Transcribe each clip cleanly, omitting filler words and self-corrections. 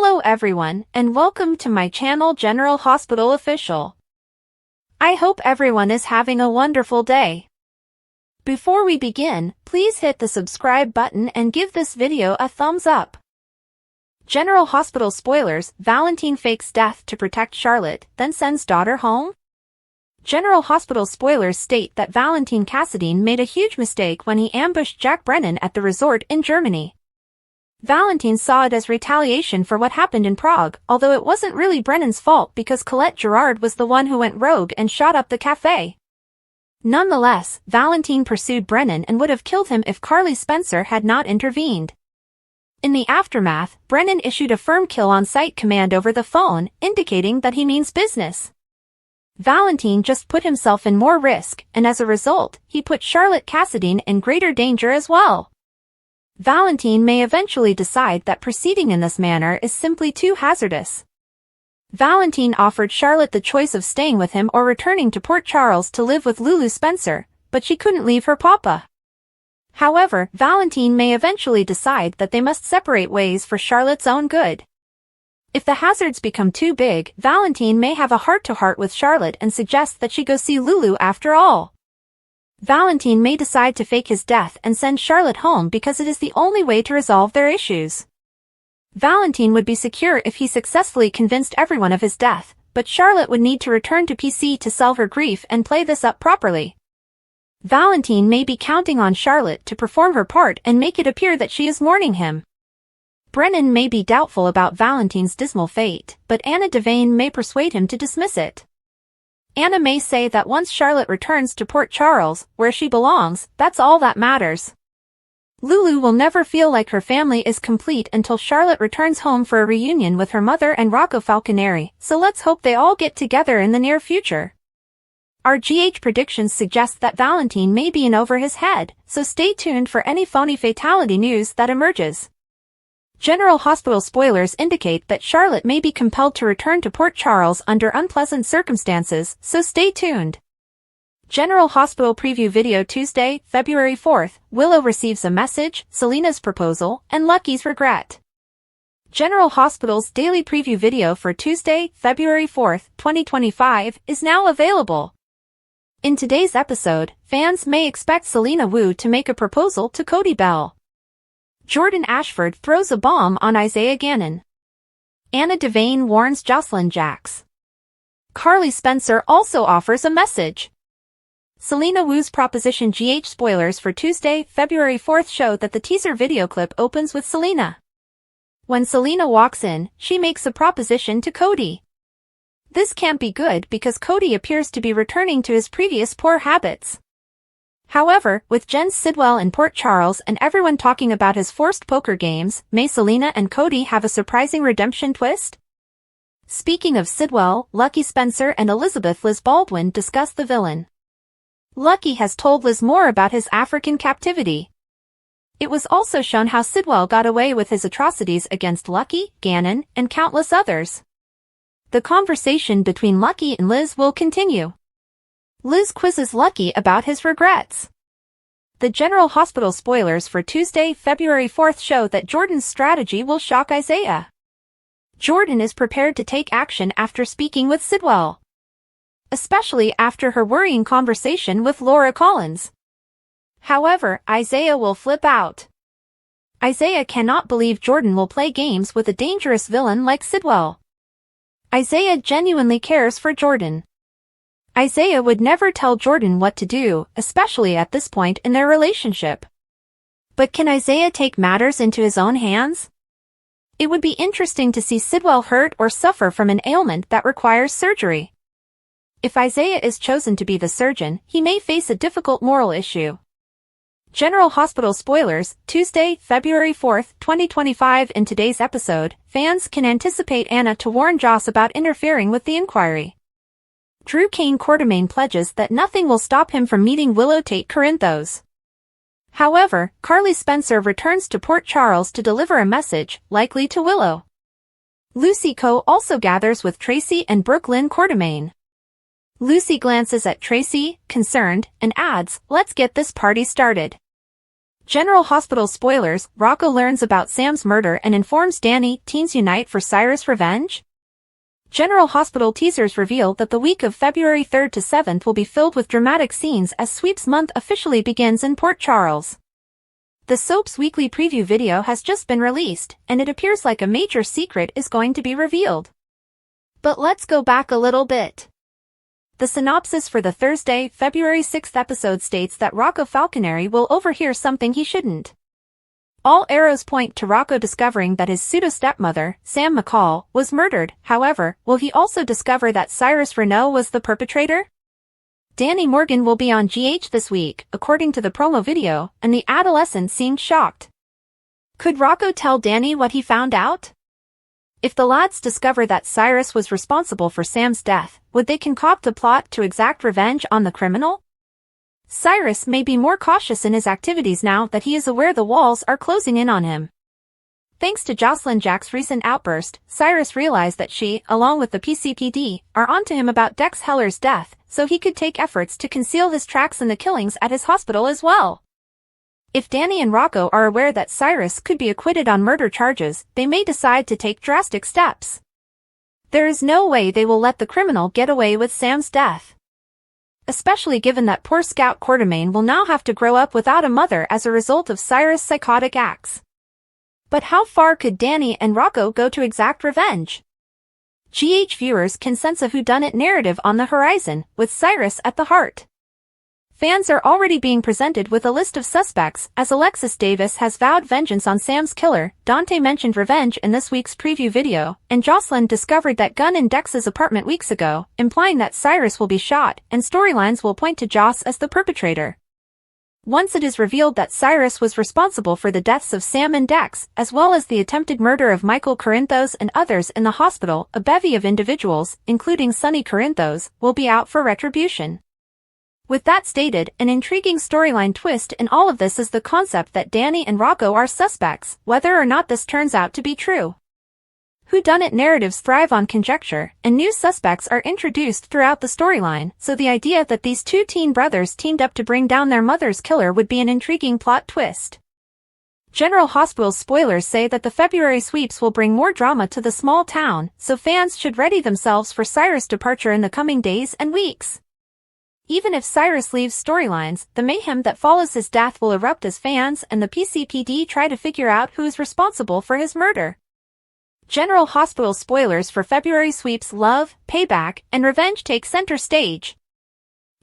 Hello everyone, and welcome to my channel General Hospital Official. I hope everyone is having a wonderful day. Before we begin, please hit the subscribe button and give this video a thumbs up. General Hospital spoilers: Valentin fakes death to protect Charlotte, then sends daughter home? General Hospital spoilers state that Valentin Cassadine made a huge mistake when he ambushed Jack Brennan at the resort in Germany. Valentin saw it as retaliation for what happened in Prague, although it wasn't really Brennan's fault because Colette Gerard was the one who went rogue and shot up the cafe. Nonetheless, Valentin pursued Brennan and would have killed him if Carly Spencer had not intervened. In the aftermath, Brennan issued a firm kill-on-sight command over the phone, indicating that he means business. Valentin just put himself in more risk, and as a result, he put Charlotte Cassadine in greater danger as well. Valentin may eventually decide that proceeding in this manner is simply too hazardous. Valentin offered Charlotte the choice of staying with him or returning to Port Charles to live with Lulu Spencer, but she couldn't leave her papa. However, Valentin may eventually decide that they must separate ways for Charlotte's own good. If the hazards become too big, Valentin may have a heart-to-heart with Charlotte and suggest that she go see Lulu after all. Valentin may decide to fake his death and send Charlotte home because it is the only way to resolve their issues. Valentin would be secure if he successfully convinced everyone of his death, but Charlotte would need to return to PC to solve her grief and play this up properly. Valentin may be counting on Charlotte to perform her part and make it appear that she is mourning him. Brennan may be doubtful about Valentin's dismal fate, but Anna Devane may persuade him to dismiss it. Anna may say that once Charlotte returns to Port Charles, where she belongs, that's all that matters. Lulu will never feel like her family is complete until Charlotte returns home for a reunion with her mother and Rocco Falconeri, so let's hope they all get together in the near future. Our GH predictions suggest that Valentin may be in over his head, so stay tuned for any phony fatality news that emerges. General Hospital spoilers indicate that Charlotte may be compelled to return to Port Charles under unpleasant circumstances, so stay tuned. General Hospital preview video Tuesday, February 4th, Willow receives a message, Selena's proposal, and Lucky's regret. General Hospital's daily preview video for Tuesday, February 4th, 2025, is now available. In today's episode, fans may expect Selena Wu to make a proposal to Cody Bell. Jordan Ashford throws a bomb on Isaiah Gannon. Anna Devane warns Jocelyn Jacks. Carly Spencer also offers a message. Selena Wu's proposition. GH spoilers for Tuesday, February 4th show that the teaser video clip opens with Selena. When Selena walks in, she makes a proposition to Cody. This can't be good because Cody appears to be returning to his previous poor habits. However, with Jen Sidwell in Port Charles and everyone talking about his forced poker games, may Selena and Cody have a surprising redemption twist? Speaking of Sidwell, Lucky Spencer and Elizabeth Liz Baldwin discuss the villain. Lucky has told Liz more about his African captivity. It was also shown how Sidwell got away with his atrocities against Lucky, Gannon, and countless others. The conversation between Lucky and Liz will continue. Liz quizzes Lucky about his regrets. The General Hospital spoilers for Tuesday, February 4th show that Jordan's strategy will shock Isaiah. Jordan is prepared to take action after speaking with Sidwell, especially after her worrying conversation with Laura Collins. However, Isaiah will flip out. Isaiah cannot believe Jordan will play games with a dangerous villain like Sidwell. Isaiah genuinely cares for Jordan. Isaiah would never tell Jordan what to do, especially at this point in their relationship. But can Isaiah take matters into his own hands? It would be interesting to see Sidwell hurt or suffer from an ailment that requires surgery. If Isaiah is chosen to be the surgeon, he may face a difficult moral issue. General Hospital spoilers, Tuesday, February 4th, 2025. In today's episode, fans can anticipate Anna to warn Joss about interfering with the inquiry. Drew Kane Quartermain pledges that nothing will stop him from meeting Willow Tate Corinthos. However, Carly Spencer returns to Port Charles to deliver a message, likely to Willow. Lucy Coe also gathers with Tracy and Brooklyn Quartermain. Lucy glances at Tracy, concerned, and adds, "Let's get this party started." General Hospital spoilers, Rocco learns about Sam's murder and informs Danny, teens unite for Cyrus' revenge? General Hospital teasers reveal that the week of February 3rd to 7th will be filled with dramatic scenes as Sweeps Month officially begins in Port Charles. The soap's weekly preview video has just been released, and it appears like a major secret is going to be revealed. But let's go back a little bit. The synopsis for the Thursday, February 6th episode states that Rocco Falconeri will overhear something he shouldn't. All arrows point to Rocco discovering that his pseudo-stepmother, Sam McCall, was murdered. However, will he also discover that Cyrus Renault was the perpetrator? Danny Morgan will be on GH this week, according to the promo video, and the adolescent seemed shocked. Could Rocco tell Danny what he found out? If the lads discover that Cyrus was responsible for Sam's death, would they concoct a plot to exact revenge on the criminal? Cyrus may be more cautious in his activities now that he is aware the walls are closing in on him. Thanks to Jocelyn Jack's recent outburst, Cyrus realized that she, along with the PCPD, are onto him about Dex Heller's death, so he could take efforts to conceal his tracks in the killings at his hospital as well. If Danny and Rocco are aware that Cyrus could be acquitted on murder charges, they may decide to take drastic steps. There is no way they will let the criminal get away with Sam's death. Especially given that poor Scout Quartermain will now have to grow up without a mother as a result of Cyrus' psychotic acts. But how far could Danny and Rocco go to exact revenge? GH viewers can sense a whodunit narrative on the horizon, with Cyrus at the heart. Fans are already being presented with a list of suspects, as Alexis Davis has vowed vengeance on Sam's killer, Dante mentioned revenge in this week's preview video, and Jocelyn discovered that gun in Dex's apartment weeks ago, implying that Cyrus will be shot, and storylines will point to Joss as the perpetrator. Once it is revealed that Cyrus was responsible for the deaths of Sam and Dex, as well as the attempted murder of Michael Corinthos and others in the hospital, a bevy of individuals, including Sonny Corinthos, will be out for retribution. With that stated, an intriguing storyline twist in all of this is the concept that Danny and Rocco are suspects, whether or not this turns out to be true. Whodunit narratives thrive on conjecture, and new suspects are introduced throughout the storyline, so the idea that these two teen brothers teamed up to bring down their mother's killer would be an intriguing plot twist. General Hospital spoilers say that the February sweeps will bring more drama to the small town, so fans should ready themselves for Cyrus' departure in the coming days and weeks. Even if Cyrus leaves storylines, the mayhem that follows his death will erupt as fans and the PCPD try to figure out who is responsible for his murder. General Hospital spoilers for February sweeps love, payback, and revenge take center stage.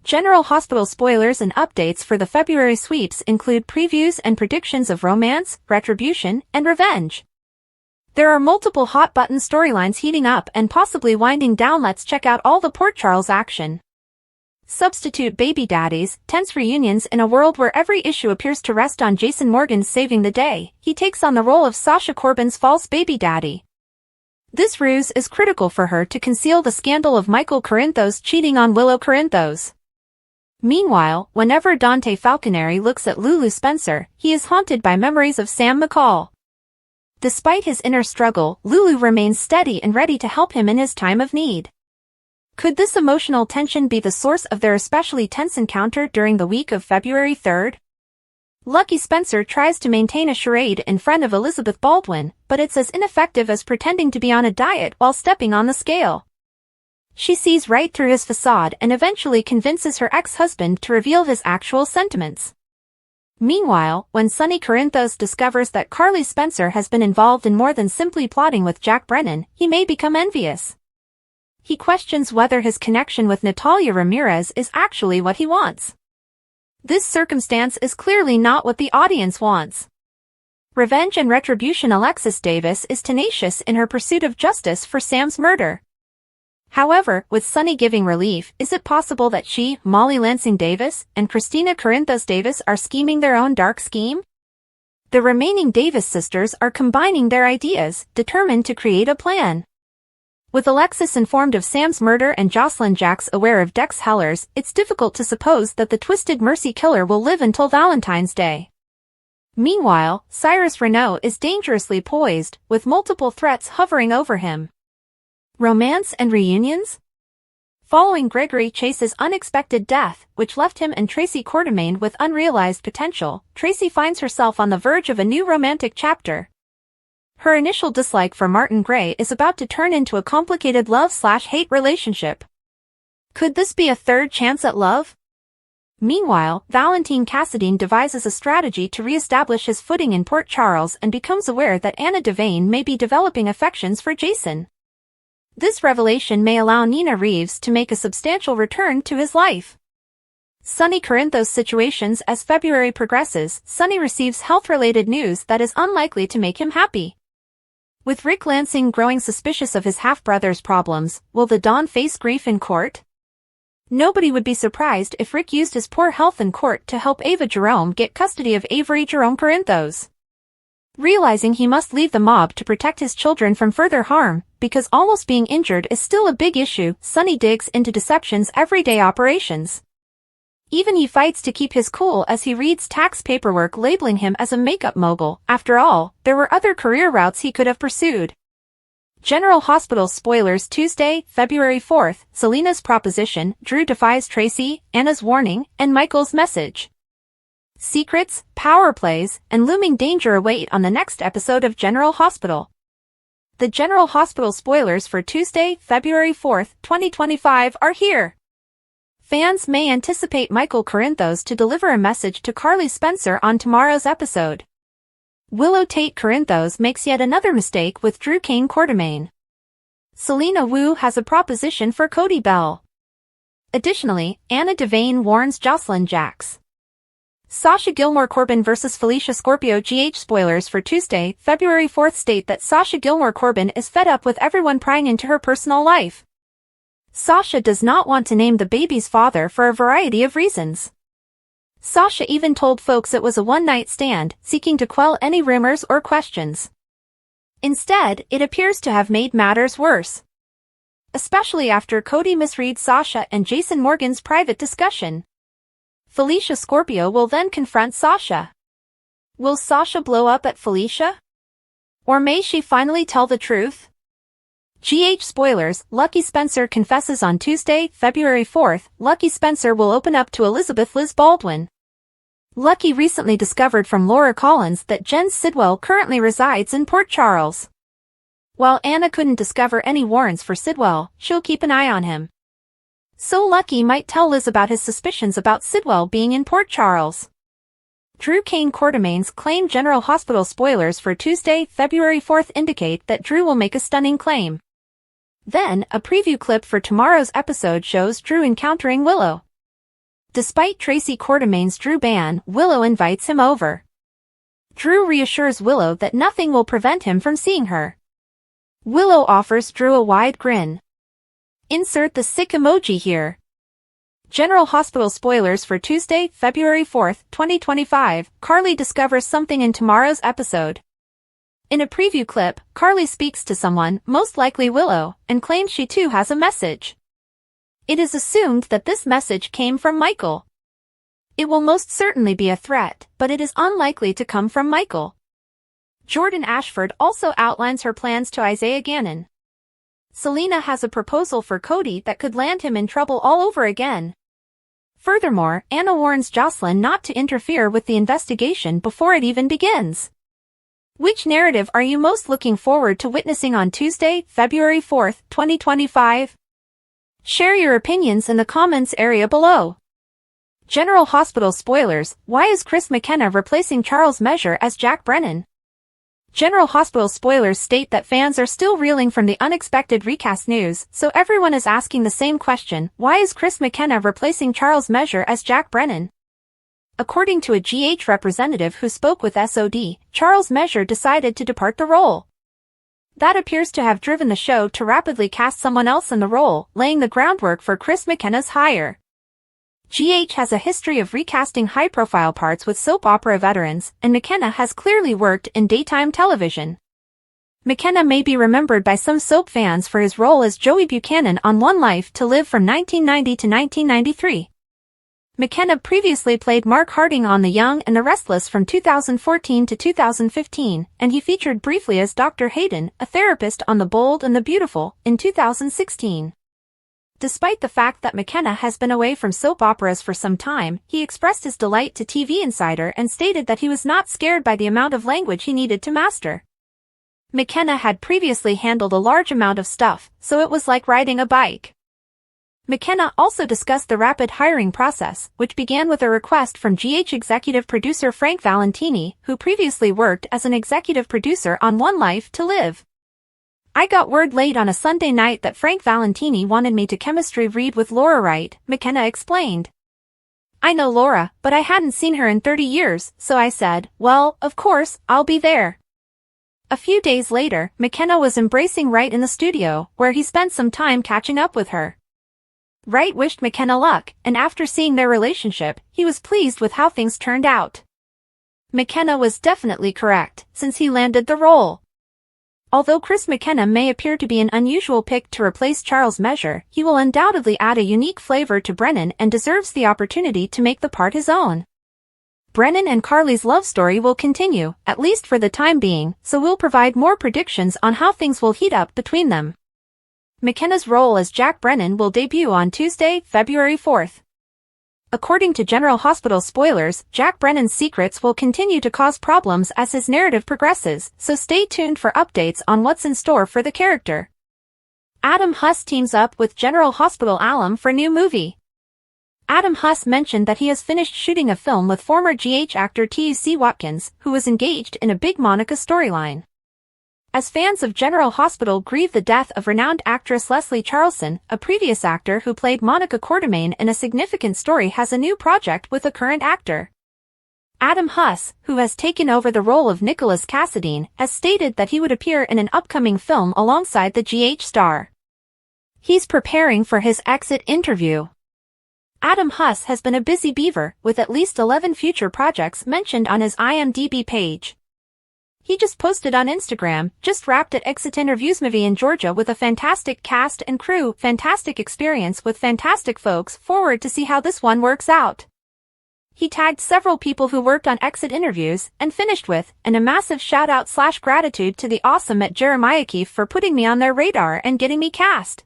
General Hospital spoilers and updates for the February sweeps include previews and predictions of romance, retribution, and revenge. There are multiple hot-button storylines heating up and possibly winding down. Let's check out all the Port Charles action. Substitute baby daddies, tense reunions in a world where every issue appears to rest on Jason Morgan's saving the day. He takes on the role of Sasha Corbin's false baby daddy. This ruse is critical for her to conceal the scandal of Michael Corinthos cheating on Willow Corinthos. Meanwhile, whenever Dante Falconeri looks at Lulu Spencer, he is haunted by memories of Sam McCall. Despite his inner struggle, Lulu remains steady and ready to help him in his time of need. Could this emotional tension be the source of their especially tense encounter during the week of February 3rd? Lucky Spencer tries to maintain a charade in front of Elizabeth Baldwin, but it's as ineffective as pretending to be on a diet while stepping on the scale. She sees right through his facade and eventually convinces her ex-husband to reveal his actual sentiments. Meanwhile, when Sonny Corinthos discovers that Carly Spencer has been involved in more than simply plotting with Jack Brennan, he may become envious. He questions whether his connection with Natalia Ramirez is actually what he wants. This circumstance is clearly not what the audience wants. Revenge and retribution. Alexis Davis is tenacious in her pursuit of justice for Sam's murder. However, with Sonny giving relief, is it possible that she, Molly Lansing Davis, and Christina Corinthos Davis are scheming their own dark scheme? The remaining Davis sisters are combining their ideas, determined to create a plan. With Alexis informed of Sam's murder and Jocelyn Jack's aware of Dex Heller's, it's difficult to suppose that the twisted Mercy killer will live until Valentine's Day. Meanwhile, Cyrus Renault is dangerously poised, with multiple threats hovering over him. Romance and reunions? Following Gregory Chase's unexpected death, which left him and Tracy Quartermaine with unrealized potential, Tracy finds herself on the verge of a new romantic chapter. Her initial dislike for Martin Gray is about to turn into a complicated love-slash-hate relationship. Could this be a third chance at love? Meanwhile, Valentin Cassadine devises a strategy to re-establish his footing in Port Charles and becomes aware that Anna Devane may be developing affections for Jason. This revelation may allow Nina Reeves to make a substantial return to his life. Sonny Corinthos situations. As February progresses, Sonny receives health-related news that is unlikely to make him happy. With Rick Lansing growing suspicious of his half-brother's problems, will the Don face grief in court? Nobody would be surprised if Rick used his poor health in court to help Ava Jerome get custody of Avery Jerome Corinthos. Realizing he must leave the mob to protect his children from further harm, because almost being injured is still a big issue, Sonny digs into Deception's everyday operations. Even he fights to keep his cool as he reads tax paperwork labeling him as a makeup mogul. After all, there were other career routes he could have pursued. General Hospital spoilers. Tuesday, February 4th, Selena's proposition, Drew defies Tracy, Anna's warning, and Michael's message. Secrets, power plays, and looming danger await on the next episode of General Hospital. The General Hospital spoilers for Tuesday, February 4th, 2025 are here. Fans may anticipate Michael Corinthos to deliver a message to Carly Spencer on tomorrow's episode. Willow Tate Corinthos makes yet another mistake with Drew Kane Quartermaine. Selena Wu has a proposition for Cody Bell. Additionally, Anna Devane warns Jocelyn Jacks. Sasha Gilmore Corbin vs. Felicia Scorpio. GH spoilers for Tuesday, February 4th state that Sasha Gilmore Corbin is fed up with everyone prying into her personal life. Sasha does not want to name the baby's father for a variety of reasons. Sasha even told folks it was a one-night stand, seeking to quell any rumors or questions. Instead, it appears to have made matters worse. Especially after Cody misreads Sasha and Jason Morgan's private discussion. Felicia Scorpio will then confront Sasha. Will Sasha blow up at Felicia? Or may she finally tell the truth? GH spoilers. Lucky Spencer confesses on Tuesday, February 4th. Lucky Spencer will open up to Elizabeth Liz Baldwin. Lucky recently discovered from Laura Collins that Jen Sidwell currently resides in Port Charles. While Anna couldn't discover any warrants for Sidwell, she'll keep an eye on him. So Lucky might tell Liz about his suspicions about Sidwell being in Port Charles. Drew Kane Quartermaine's claim. General Hospital spoilers for Tuesday, February 4th indicate that Drew will make a stunning claim. Then, a preview clip for tomorrow's episode shows Drew encountering Willow. Despite Tracy Quartermaine's Drew ban, Willow invites him over. Drew reassures Willow that nothing will prevent him from seeing her. Willow offers Drew a wide grin. Insert the sick emoji here. General Hospital spoilers for Tuesday, February 4th, 2025. Carly discovers something in tomorrow's episode. In a preview clip, Carly speaks to someone, most likely Willow, and claims she too has a message. It is assumed that this message came from Michael. It will most certainly be a threat, but it is unlikely to come from Michael. Jordan Ashford also outlines her plans to Isaiah Gannon. Selena has a proposal for Cody that could land him in trouble all over again. Furthermore, Anna warns Jocelyn not to interfere with the investigation before it even begins. Which narrative are you most looking forward to witnessing on Tuesday, February 4th, 2025? Share your opinions in the comments area below. General Hospital spoilers. Why is Chris McKenna replacing Charles Measure as Jack Brennan? General Hospital spoilers state that fans are still reeling from the unexpected recast news, so everyone is asking the same question: why is Chris McKenna replacing Charles Measure as Jack Brennan? According to a GH representative who spoke with SOD, Charles Measure decided to depart the role. That appears to have driven the show to rapidly cast someone else in the role, laying the groundwork for Chris McKenna's hire. GH has a history of recasting high-profile parts with soap opera veterans, and McKenna has clearly worked in daytime television. McKenna may be remembered by some soap fans for his role as Joey Buchanan on One Life to Live from 1990 to 1993. McKenna previously played Mark Harding on The Young and the Restless from 2014 to 2015, and he featured briefly as Dr. Hayden, a therapist on The Bold and the Beautiful, in 2016. Despite the fact that McKenna has been away from soap operas for some time, he expressed his delight to TV Insider and stated that he was not scared by the amount of language he needed to master. McKenna had previously handled a large amount of stuff, so it was like riding a bike. McKenna also discussed the rapid hiring process, which began with a request from GH executive producer Frank Valentini, who previously worked as an executive producer on One Life to Live. I got word late on a Sunday night that Frank Valentini wanted me to chemistry read with Laura Wright, McKenna explained. I know Laura, but I hadn't seen her in 30 years, so I said, well, of course, I'll be there. A few days later, McKenna was embracing Wright in the studio, where he spent some time catching up with her. Wright wished McKenna luck, and after seeing their relationship, he was pleased with how things turned out. McKenna was definitely correct, since he landed the role. Although Chris McKenna may appear to be an unusual pick to replace Charles Measure, he will undoubtedly add a unique flavor to Brennan and deserves the opportunity to make the part his own. Brennan and Carly's love story will continue, at least for the time being, so we'll provide more predictions on how things will heat up between them. McKenna's role as Jack Brennan will debut on Tuesday, February 4th. According to General Hospital spoilers, Jack Brennan's secrets will continue to cause problems as his narrative progresses, so stay tuned for updates on what's in store for the character. Adam Huss teams up with General Hospital alum for new movie. Adam Huss mentioned that he has finished shooting a film with former GH actor T.C. Watkins, who was engaged in a big Monica storyline. As fans of General Hospital grieve the death of renowned actress Leslie Charleson, a previous actor who played Monica Quartermain in a significant story has a new project with a current actor. Adam Huss, who has taken over the role of Nicholas Cassadine, has stated that he would appear in an upcoming film alongside the GH star. He's preparing for his exit interview. Adam Huss has been a busy beaver, with at least 11 future projects mentioned on his IMDb page. He just posted on Instagram, just wrapped at Exit Interviews movie in Georgia with a fantastic cast and crew, fantastic experience with fantastic folks, forward to see how this one works out. He tagged several people who worked on Exit Interviews, and finished with, and a massive shout out / gratitude to the awesome at Jeremiah Keefe for putting me on their radar and getting me cast.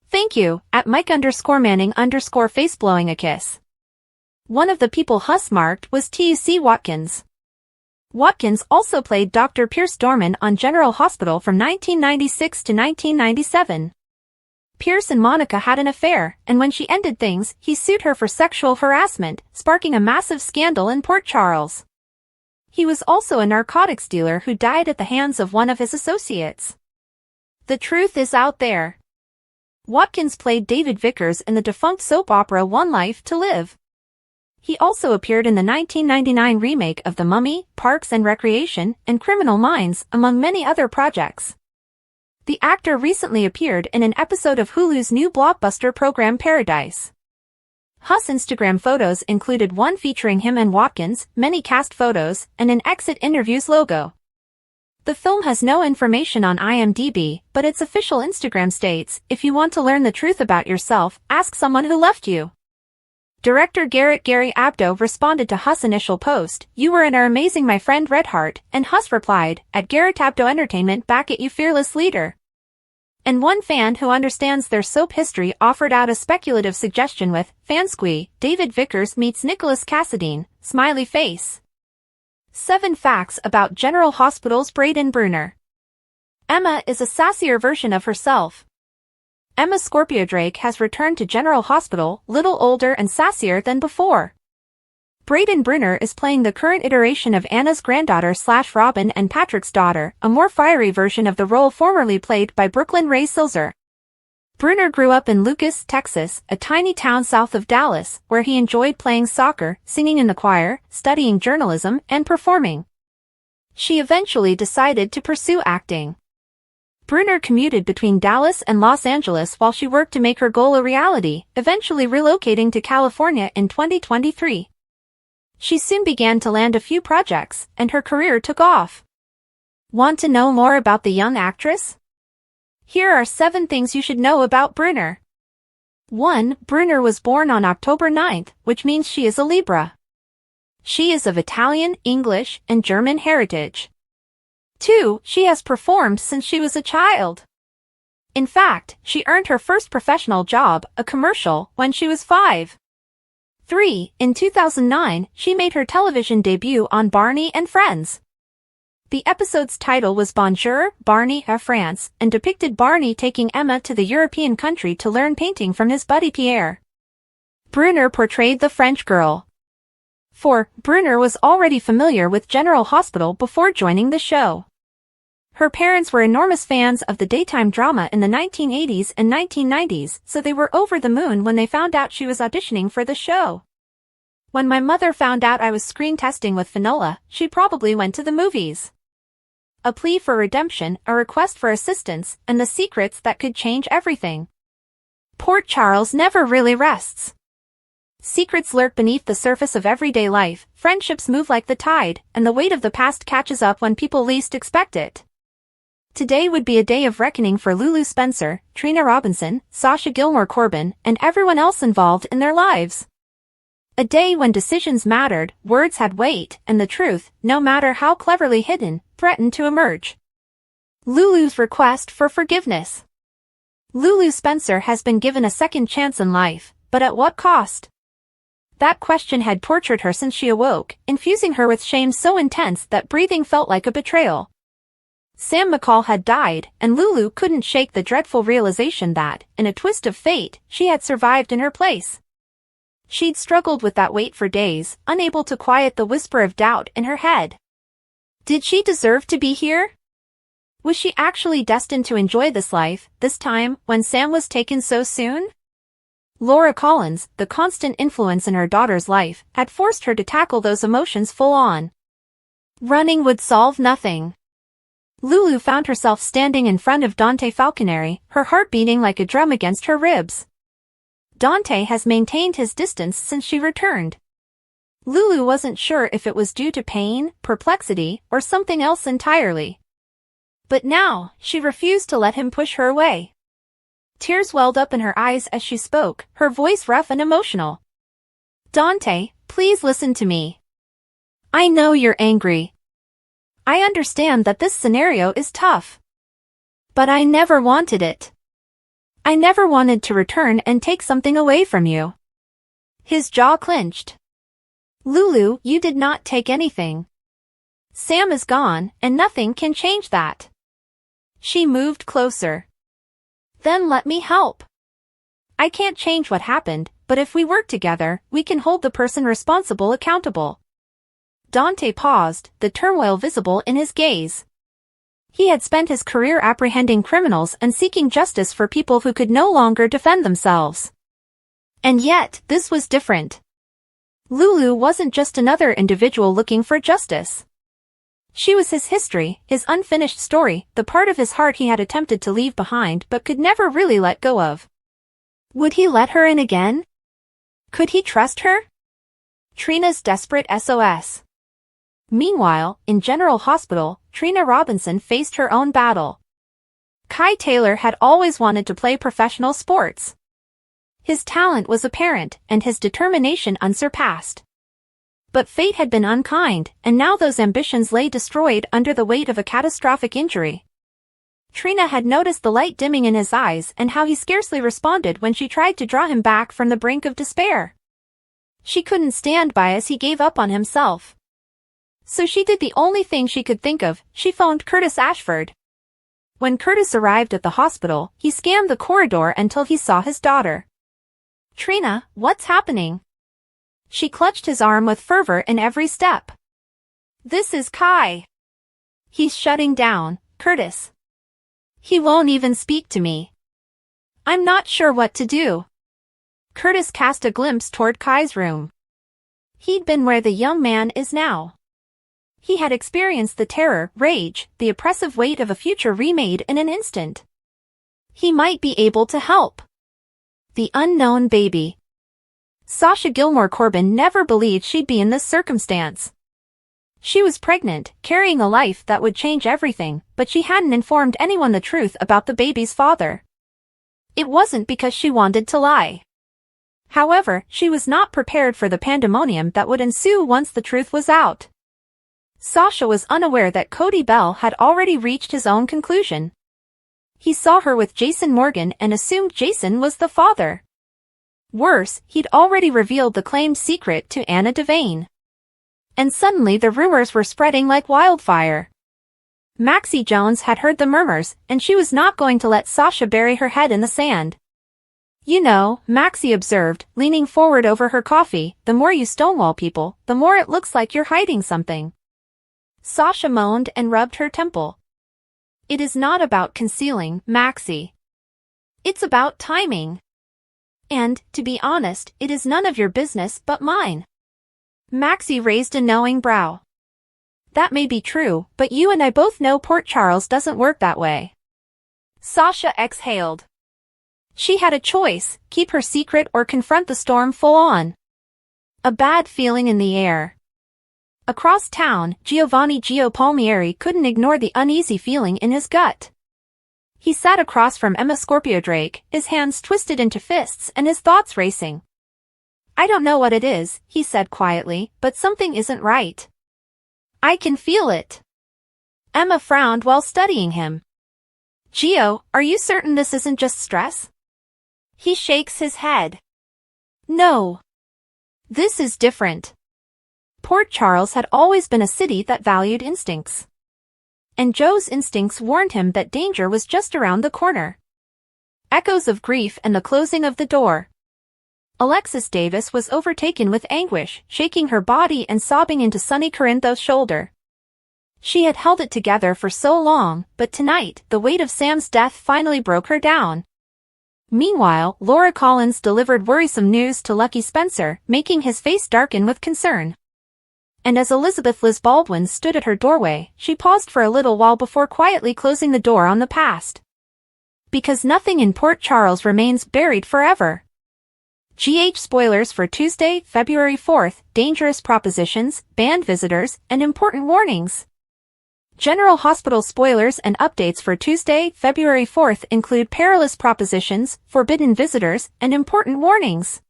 Thank you, at Mike_Manning_ face blowing a kiss. One of the people Huss marked was T.C. Watkins. Watkins also played Dr. Pierce Dorman on General Hospital from 1996 to 1997. Pierce and Monica had an affair, and when she ended things, he sued her for sexual harassment, sparking a massive scandal in Port Charles. He was also a narcotics dealer who died at the hands of one of his associates. The truth is out there. Watkins played David Vickers in the defunct soap opera One Life to Live. He also appeared in the 1999 remake of The Mummy, Parks and Recreation, and Criminal Minds, among many other projects. The actor recently appeared in an episode of Hulu's new blockbuster program Paradise. Huss' Instagram photos included one featuring him and Watkins, many cast photos, and an Exit Interviews logo. The film has no information on IMDb, but its official Instagram states, if you want to learn the truth about yourself, ask someone who left you. Director Gary Abdo responded to Huss' initial post, "You were and are amazing my friend Redheart," and Huss replied, "At Garrett Abdo Entertainment back at you fearless leader." And one fan who understands their soap history offered out a speculative suggestion with, "Fansquee, David Vickers meets Nicholas Cassadine, smiley face." 7 facts about General Hospital's Braden Bruner. Emma is a sassier version of herself. Emma Scorpio Drake has returned to General Hospital, little older and sassier than before. Braden Bruner is playing the current iteration of Anna's granddaughter / Robin and Patrick's daughter, a more fiery version of the role formerly played by Brooklyn Ray Silzer. Bruner grew up in Lucas, Texas, a tiny town south of Dallas, where he enjoyed playing soccer, singing in the choir, studying journalism, and performing. She eventually decided to pursue acting. Bruner commuted between Dallas and Los Angeles while she worked to make her goal a reality, eventually relocating to California in 2023. She soon began to land a few projects, and her career took off. Want to know more about the young actress? Here are 7 things you should know about Bruner. 1. Bruner was born on October 9th, which means she is a Libra. She is of Italian, English, and German heritage. 2. She has performed since she was a child. In fact, she earned her first professional job, a commercial, when she was 5. 3. In 2009, she made her television debut on Barney and Friends. The episode's title was Bonjour, Barney à France, and depicted Barney taking Emma to the European country to learn painting from his buddy Pierre. Brunner portrayed the French girl. 4. Brunner was already familiar with General Hospital before joining the show. Her parents were enormous fans of the daytime drama in the 1980s and 1990s, so they were over the moon when they found out she was auditioning for the show. When my mother found out I was screen testing with Finola, she probably went to the movies. A plea for redemption, a request for assistance, and the secrets that could change everything. Port Charles never really rests. Secrets lurk beneath the surface of everyday life, friendships move like the tide, and the weight of the past catches up when people least expect it. Today would be a day of reckoning for Lulu Spencer, Trina Robinson, Sasha Gilmore Corbin, and everyone else involved in their lives. A day when decisions mattered, words had weight, and the truth, no matter how cleverly hidden, threatened to emerge. Lulu's request for forgiveness. Lulu Spencer has been given a second chance in life, but at what cost? That question had tortured her since she awoke, infusing her with shame so intense that breathing felt like a betrayal. Sam McCall had died, and Lulu couldn't shake the dreadful realization that, in a twist of fate, she had survived in her place. She'd struggled with that weight for days, unable to quiet the whisper of doubt in her head. Did she deserve to be here? Was she actually destined to enjoy this life, this time, when Sam was taken so soon? Laura Collins, the constant influence in her daughter's life, had forced her to tackle those emotions full on. Running would solve nothing. Lulu found herself standing in front of Dante Falconeri, her heart beating like a drum against her ribs. Dante has maintained his distance since she returned. Lulu wasn't sure if it was due to pain, perplexity, or something else entirely. But now, she refused to let him push her away. Tears welled up in her eyes as she spoke, her voice rough and emotional. Dante, please listen to me. I know you're angry. I understand that this scenario is tough. But I never wanted it. I never wanted to return and take something away from you. His jaw clenched. Lulu, you did not take anything. Sam is gone, and nothing can change that. She moved closer. Then let me help. I can't change what happened, but if we work together, we can hold the person responsible accountable. Dante paused, the turmoil visible in his gaze. He had spent his career apprehending criminals and seeking justice for people who could no longer defend themselves. And yet, this was different. Lulu wasn't just another individual looking for justice. She was his history, his unfinished story, the part of his heart he had attempted to leave behind but could never really let go of. Would he let her in again? Could he trust her? Trina's desperate SOS. Meanwhile, in General Hospital, Trina Robinson faced her own battle. Kai Taylor had always wanted to play professional sports. His talent was apparent, and his determination unsurpassed. But fate had been unkind, and now those ambitions lay destroyed under the weight of a catastrophic injury. Trina had noticed the light dimming in his eyes and how he scarcely responded when she tried to draw him back from the brink of despair. She couldn't stand by as he gave up on himself. So she did the only thing she could think of, she phoned Curtis Ashford. When Curtis arrived at the hospital, he scanned the corridor until he saw his daughter. Trina, what's happening? She clutched his arm with fervor in every step. This is Kai. He's shutting down, Curtis. He won't even speak to me. I'm not sure what to do. Curtis cast a glimpse toward Kai's room. He'd been where the young man is now. He had experienced the terror, rage, the oppressive weight of a future remade in an instant. He might be able to help. The unknown baby. Sasha Gilmore Corbin never believed she'd be in this circumstance. She was pregnant, carrying a life that would change everything, but she hadn't informed anyone the truth about the baby's father. It wasn't because she wanted to lie. However, she was not prepared for the pandemonium that would ensue once the truth was out. Sasha was unaware that Cody Bell had already reached his own conclusion. He saw her with Jason Morgan and assumed Jason was the father. Worse, he'd already revealed the claimed secret to Anna Devane. And suddenly the rumors were spreading like wildfire. Maxie Jones had heard the murmurs, and she was not going to let Sasha bury her head in the sand. You know, Maxie observed, leaning forward over her coffee, the more you stonewall people, the more it looks like you're hiding something. Sasha moaned and rubbed her temple. It is not about concealing, Maxie. It's about timing. And, to be honest, it is none of your business but mine. Maxie raised a knowing brow. That may be true, but you and I both know Port Charles doesn't work that way. Sasha exhaled. She had a choice, keep her secret or confront the storm full on. A bad feeling in the air. Across town, Giovanni Gio Palmieri couldn't ignore the uneasy feeling in his gut. He sat across from Emma Scorpio Drake, his hands twisted into fists and his thoughts racing. I don't know what it is, he said quietly, but something isn't right. I can feel it. Emma frowned while studying him. Gio, are you certain this isn't just stress? He shakes his head. No. This is different. Port Charles had always been a city that valued instincts. And Joe's instincts warned him that danger was just around the corner. Echoes of grief and the closing of the door. Alexis Davis was overtaken with anguish, shaking her body and sobbing into Sonny Corinthos' shoulder. She had held it together for so long, but tonight, the weight of Sam's death finally broke her down. Meanwhile, Laura Collins delivered worrisome news to Lucky Spencer, making his face darken with concern. And as Elizabeth Liz Baldwin stood at her doorway, she paused for a little while before quietly closing the door on the past. Because nothing in Port Charles remains buried forever. GH spoilers for Tuesday, February 4th, dangerous propositions, banned visitors, and important warnings. General Hospital spoilers and updates for Tuesday, February 4th include perilous propositions, forbidden visitors, and important warnings.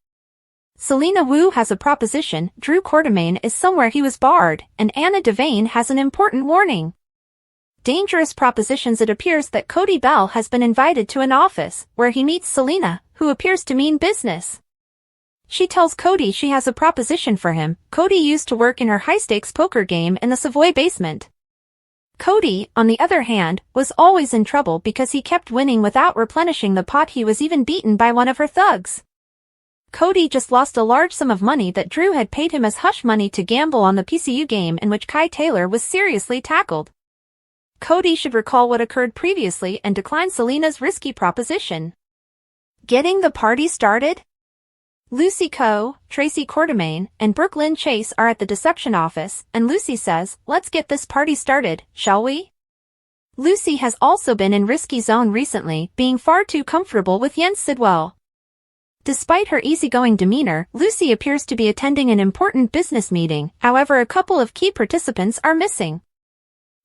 Selena Wu has a proposition, Drew Quartermain is somewhere he was barred, and Anna Devane has an important warning. Dangerous propositions. It appears that Cody Bell has been invited to an office, where he meets Selena, who appears to mean business. She tells Cody she has a proposition for him. Cody used to work in her high-stakes poker game in the Savoy basement. Cody, on the other hand, was always in trouble because he kept winning without replenishing the pot. He was even beaten by one of her thugs. Cody just lost a large sum of money that Drew had paid him as hush money to gamble on the PCU game in which Kai Taylor was seriously tackled. Cody should recall what occurred previously and decline Selena's risky proposition. Getting the party started? Lucy Coe, Tracy Quartermain, and Brooklyn Chase are at the deception office, and Lucy says, let's get this party started, shall we? Lucy has also been in risky zone recently, being far too comfortable with Jens Sidwell. Despite her easygoing demeanor, Lucy appears to be attending an important business meeting. However, a couple of key participants are missing.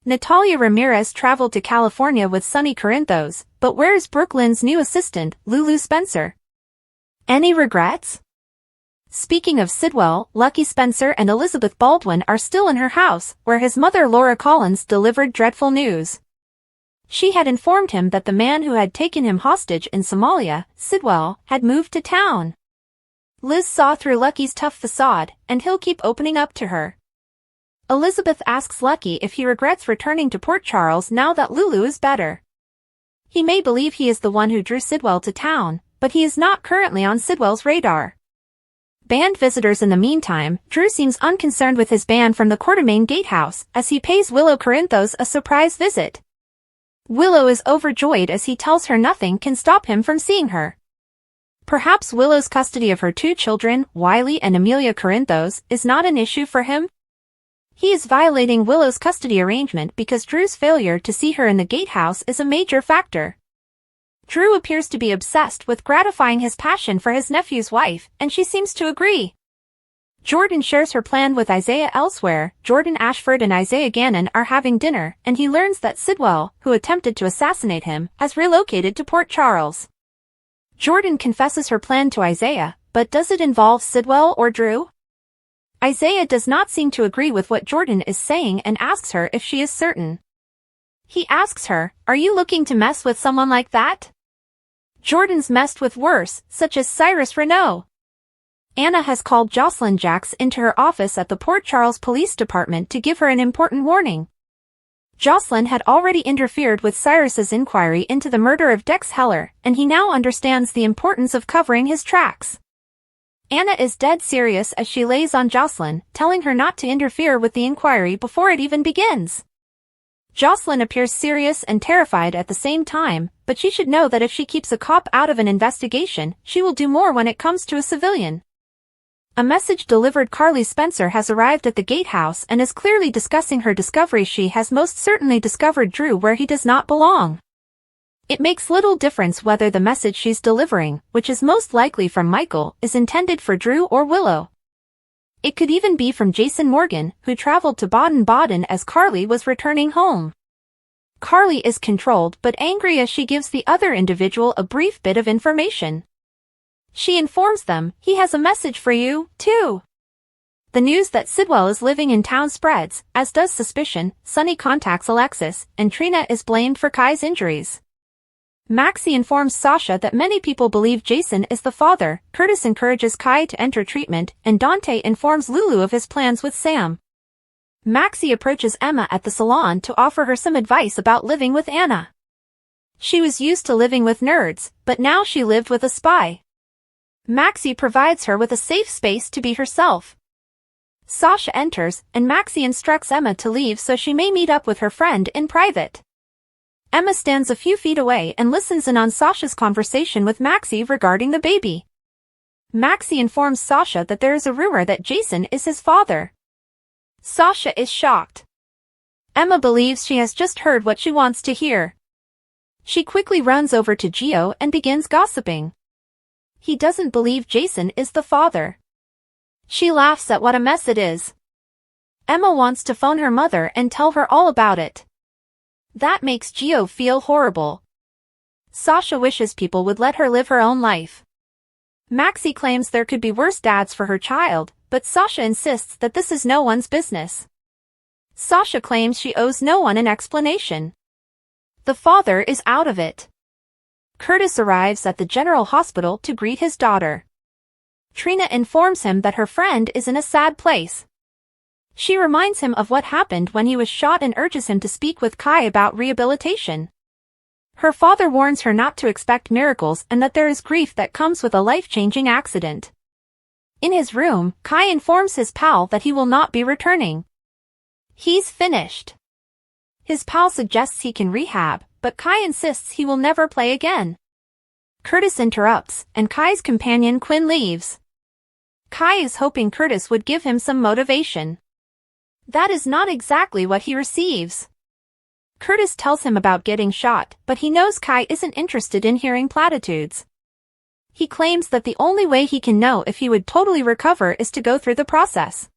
Natalia Ramirez traveled to California with Sonny Corinthos, but where's Brooklyn's new assistant, Lulu Spencer? Any regrets? Speaking of Sidwell, Lucky Spencer and Elizabeth Baldwin are still in her house, where his mother Laura Collins delivered dreadful news. She had informed him that the man who had taken him hostage in Somalia, Sidwell, had moved to town. Liz saw through Lucky's tough facade, and he'll keep opening up to her. Elizabeth asks Lucky if he regrets returning to Port Charles now that Lulu is better. He may believe he is the one who drew Sidwell to town, but he is not currently on Sidwell's radar. Banned visitors. In the meantime, Drew seems unconcerned with his ban from the Quartermain Gatehouse, as he pays Willow Corinthos a surprise visit. Willow is overjoyed as he tells her nothing can stop him from seeing her. Perhaps Willow's custody of her two children, Wiley and Amelia Corinthos, is not an issue for him? He is violating Willow's custody arrangement because Drew's failure to see her in the gatehouse is a major factor. Drew appears to be obsessed with gratifying his passion for his nephew's wife, and she seems to agree. Jordan shares her plan with Isaiah elsewhere. Jordan Ashford and Isaiah Gannon are having dinner, and he learns that Sidwell, who attempted to assassinate him, has relocated to Port Charles. Jordan confesses her plan to Isaiah, but does it involve Sidwell or Drew? Isaiah does not seem to agree with what Jordan is saying and asks her if she is certain. He asks her, "Are you looking to mess with someone like that?" Jordan's messed with worse, such as Cyrus Renault. Anna has called Jocelyn Jacks into her office at the Port Charles Police Department to give her an important warning. Jocelyn had already interfered with Cyrus's inquiry into the murder of Dex Heller, and he now understands the importance of covering his tracks. Anna is dead serious as she lays on Jocelyn, telling her not to interfere with the inquiry before it even begins. Jocelyn appears serious and terrified at the same time, but she should know that if she keeps a cop out of an investigation, she will do more when it comes to a civilian. A message delivered Carly Spencer has arrived at the gatehouse and is clearly discussing her discovery. She has most certainly discovered Drew where he does not belong. It makes little difference whether the message she's delivering, which is most likely from Michael, is intended for Drew or Willow. It could even be from Jason Morgan, who traveled to Baden-Baden as Carly was returning home. Carly is controlled but angry as she gives the other individual a brief bit of information. She informs them, "He has a message for you, too." The news that Sidwell is living in town spreads, as does suspicion. Sonny contacts Alexis, and Trina is blamed for Kai's injuries. Maxie informs Sasha that many people believe Jason is the father. Curtis encourages Kai to enter treatment, and Dante informs Lulu of his plans with Sam. Maxie approaches Emma at the salon to offer her some advice about living with Anna. She was used to living with nerds, but now she lived with a spy. Maxie provides her with a safe space to be herself. Sasha enters, and Maxie instructs Emma to leave so she may meet up with her friend in private. Emma stands a few feet away and listens in on Sasha's conversation with Maxie regarding the baby. Maxie informs Sasha that there is a rumor that Jason is his father. Sasha is shocked. Emma believes she has just heard what she wants to hear. She quickly runs over to Gio and begins gossiping. He doesn't believe Jason is the father. She laughs at what a mess it is. Emma wants to phone her mother and tell her all about it. That makes Gio feel horrible. Sasha wishes people would let her live her own life. Maxie claims there could be worse dads for her child, but Sasha insists that this is no one's business. Sasha claims she owes no one an explanation. The father is out of it. Curtis arrives at the General Hospital to greet his daughter. Trina informs him that her friend is in a sad place. She reminds him of what happened when he was shot and urges him to speak with Kai about rehabilitation. Her father warns her not to expect miracles and that there is grief that comes with a life-changing accident. In his room, Kai informs his pal that he will not be returning. He's finished. His pal suggests he can rehab, but Kai insists he will never play again. Curtis interrupts, and Kai's companion Quinn leaves. Kai is hoping Curtis would give him some motivation. That is not exactly what he receives. Curtis tells him about getting shot, but he knows Kai isn't interested in hearing platitudes. He claims that the only way he can know if he would totally recover is to go through the process.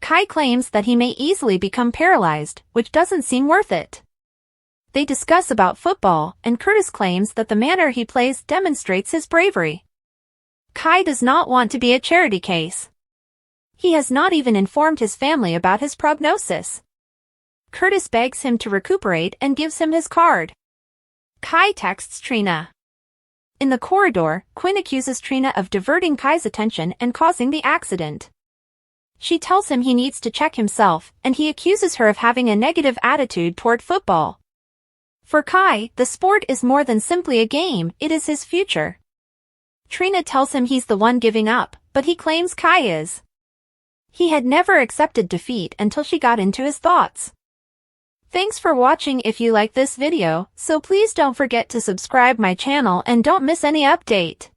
Kai claims that he may easily become paralyzed, which doesn't seem worth it. They discuss about football, and Curtis claims that the manner he plays demonstrates his bravery. Kai does not want to be a charity case. He has not even informed his family about his prognosis. Curtis begs him to recuperate and gives him his card. Kai texts Trina. In the corridor, Quinn accuses Trina of diverting Kai's attention and causing the accident. She tells him he needs to check himself, and he accuses her of having a negative attitude toward football. For Kai, the sport is more than simply a game, it is his future. Trina tells him he's the one giving up, but he claims Kai is. He had never accepted defeat until she got into his thoughts. Thanks for watching. If you like this video, so please don't forget to subscribe my channel and don't miss any update.